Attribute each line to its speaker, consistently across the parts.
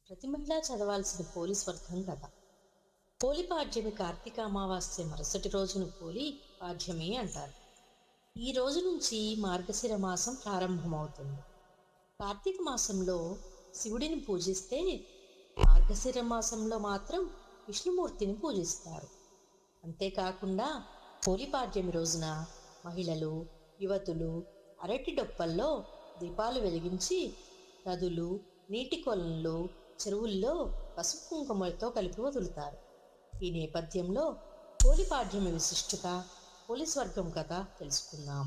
Speaker 1: ప్రతి మహిళ చదవాల్సిన పోలి స్వర్గం కథ. పోలి పాడ్యమి కార్తీక అమావాస్య మరుసటి రోజును పోలి పాడ్యమి అంటారు. ఈ రోజు నుంచి మార్గశిర మాసం ప్రారంభమవుతుంది. కార్తీక మాసంలో శివుడిని పూజిస్తే మార్గశిర మాసంలో మాత్రం విష్ణుమూర్తిని పూజిస్తారు. అంతేకాకుండా పోలి పాడ్యమి రోజున మహిళలు, యువతులు అరటి డొప్పల్లో దీపాలు వెలిగించి నదులు, నీటి కొలనులు, చెరువుల్లో పసుపు కుంకుమలతో కలిపి వదులుతారు. ఈ నేపథ్యంలో పోలి పాడ్యమి విశిష్టత, పోలి స్వర్గం కథ తెలుసుకుందాం.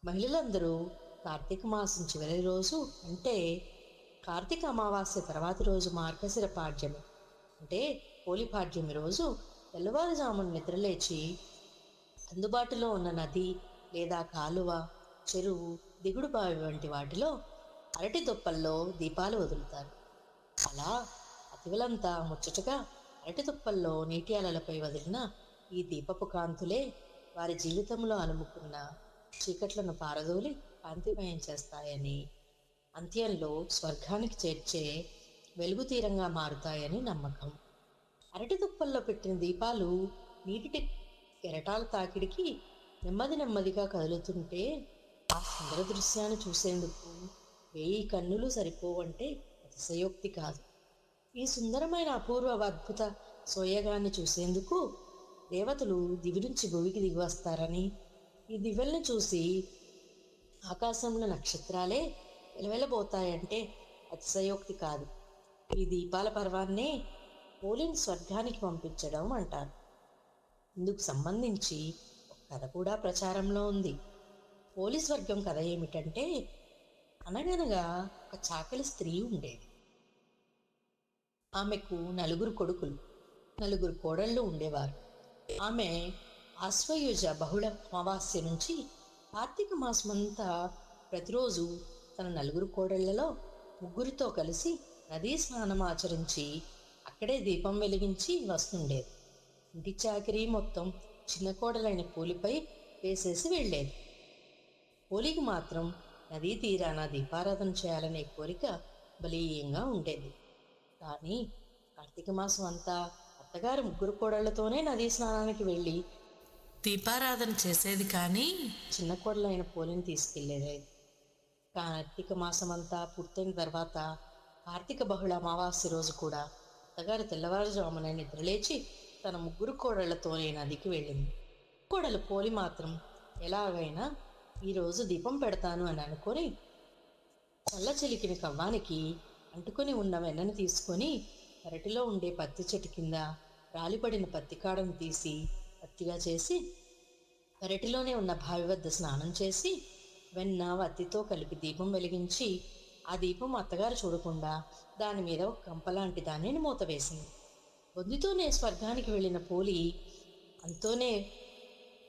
Speaker 1: మహిళలందరూ కార్తీక మాసం చివరి రోజు అంటే కార్తీక అమావాస్య తర్వాతి రోజు మార్గశిర పాడ్యమి అంటే పోలి పాడ్యమి రోజు తెల్లవారుజామున నిద్రలేచి అందుబాటులో ఉన్న నది లేదా కాలువ, చెరువు, దిగుడు బావి వంటి వాటిలో అరటి దొప్పల్లో దీపాలు వదులుతారు. అలా అతివలంతా ముచ్చటగా అరటి దుప్పల్లో నీటి అలలపై వదిలిన ఈ దీపపు కాంతులే వారి జీవితంలో అలుముకున్న చీకట్లను పారదోలి కాంతిమయం చేస్తాయని, అంత్యంలో స్వర్గానికి చేర్చే వెలుగు తీరంగా మారుతాయని నమ్మకం. అరటి దుప్పల్లో పెట్టిన దీపాలు నీటి కెరటాల తాకిడికి నెమ్మదిగా కదులుతుంటే ఆ సుందర దృశ్యాన్ని చూసేందుకు 1000 కన్నులు సరిపోవంటే అతిశయోక్తి కాదు. ఈ సుందరమైన అపూర్వ అద్భుత సోయగాన్ని చూసేందుకు దేవతలు దివి నుంచి భూమికి దిగి వస్తారని, ఈ దివ్యల్ని చూసి ఆకాశంలో నక్షత్రాలే వెలవెలబోతాయంటే అతిశయోక్తి కాదు. ఈ దీపాల పర్వాన్నే పోలిని స్వర్గానికి పంపించడం అంటారు. ఇందుకు సంబంధించి ఒక కథ కూడా ప్రచారంలో ఉంది. పోలి స్వర్గం కథ ఏమిటంటే, అనగనగా ఒక చాకలి స్త్రీ ఉండేది. ఆమెకు 4 కొడుకులు, 4 కోడళ్ళు ఉండేవారు. ఆమె ఆశ్వయుజ బహుళ అమావాస్య నుంచి కార్తీక మాసమంతా ప్రతిరోజు తన 4 కోడళ్లలో 3 కలిసి నదీ స్నానం ఆచరించి అక్కడే దీపం వెలిగించి వస్తుండేది. ఇంటి చాకిరీ మొత్తం చిన్న కోడలైన పోలిపై వేసేసి వెళ్ళేది. పోలికి మాత్రం నదీ తీరాన దీపారాధన చేయాలనే కోరిక బలీయంగా ఉండేది. కానీ కార్తీక మాసం అంతా అత్తగారు 3 కోడళ్లతోనే నదీ స్నానానికి వెళ్ళి దీపారాధన చేసేది, కానీ చిన్న కోడలైన పోలిని తీసుకెళ్లేది. కార్తీక మాసం అంతా పూర్తయిన తర్వాత కార్తీక బహుళ అమావాస్య రోజు కూడా అత్తగారు తెల్లవారుజామున నిద్రలేచి తన 3 కోడళ్లతోనే నదికి వెళ్ళింది. కోడలు పోలి మాత్రం ఎలాగైనా ఈరోజు దీపం పెడతాను అని అనుకొని చల్ల చిలికిన కవ్వానికి అంటుకొని ఉన్న వెన్నను తీసుకొని పెరటిలో ఉండే పత్తి చెట్టు కింద రాలిపడిన పత్తి కాడను తీసి పత్తిగా చేసి పెరటిలోనే ఉన్న బావి వద్ద స్నానం చేసి వెన్న వత్తితో కలిపి దీపం వెలిగించి ఆ దీపం అత్తగారు చూడకుండా దాని మీద ఒక కంపలాంటి దానిని మూత వేసింది. బొందితోనే స్వర్గానికి వెళ్ళిన పోలి అంతోనే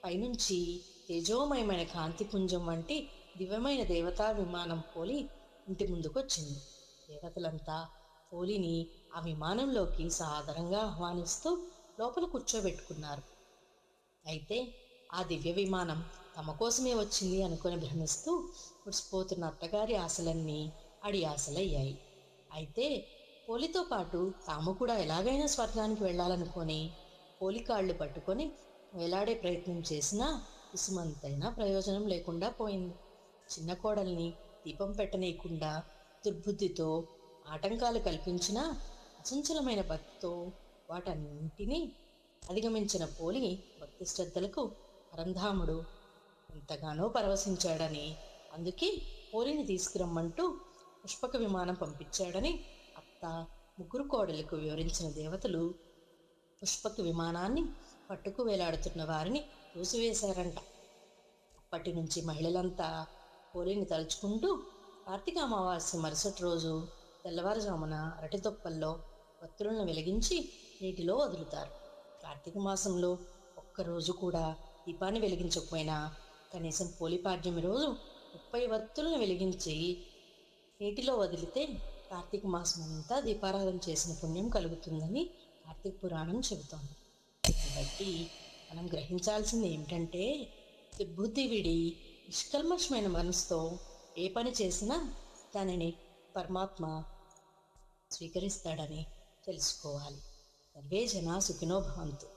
Speaker 1: పైనుంచి తేజోమయమైన కాంతిపుంజం వంటి దివ్యమైన దేవతా విమానం పోలి ఇంటి ముందుకొచ్చింది. దేవతలంతా పోలిని ఆ విమానంలోకి సాదరంగా ఆహ్వానిస్తూ లోపల కూర్చోబెట్టుకున్నారు. అయితే ఆ దివ్య విమానం తమ కోసమే వచ్చింది అనుకొని భ్రమిస్తూ మురిసిపోతున్న అత్తగారి ఆశలన్నీ అడి ఆశలయ్యాయి. అయితే పోలితో పాటు తాము కూడా ఎలాగైనా స్వర్గానికి వెళ్ళాలనుకొని పోలి కాళ్ళు పట్టుకొని వేలాడే ప్రయత్నం చేసినా ఇసుమంతైనా ప్రయోజనం లేకుండా పోయింది. చిన్న కోడల్ని దీపం పెట్టనీయకుండా దుర్బుద్ధితో ఆటంకాలు కల్పించిన అచంచలమైన భక్తితో వాటన్నింటినీ అధిగమించిన పోలి భక్తి శ్రద్ధలకు పరంధాముడు ఎంతగానో పరవశించాడని, అందుకే పోలిని తీసుకురమ్మంటూ పుష్పక విమానం పంపించాడని అత్త 3 కోడలకు వివరించిన దేవతలు పుష్పక విమానాన్ని పట్టుకు వేలాడుతున్న వారిని తోసివేశారంట. అప్పటి నుంచి మహిళలంతా పోలిని తలుచుకుంటూ కార్తీక అమావాస్య మరుసటి రోజు తెల్లవారుజామున అరటి దొప్పల్లో వత్తులను వెలిగించి నీటిలో వదులుతారు. కార్తీక మాసంలో ఒక్కరోజు కూడా దీపాన్ని వెలిగించకపోయినా కనీసం పోలి పాడ్యమి రోజు 30 వత్తులను వెలిగించి నీటిలో వదిలితే కార్తీక మాసం అంతా దీపారాధన చేసిన పుణ్యం కలుగుతుందని కార్తీక పురాణం చెబుతోంది. కాబట్టి మనం గ్రహించాల్సింది ఏమిటంటే, దుర్బుద్ధి విడి నిష్కల్మషమైన మనసుతో ఏ పని చేసినా దానిని పరమాత్మ స్వీకరిస్తాడని తెలుసుకోవాలి. సర్వే జనా సుఖినో భవంతు.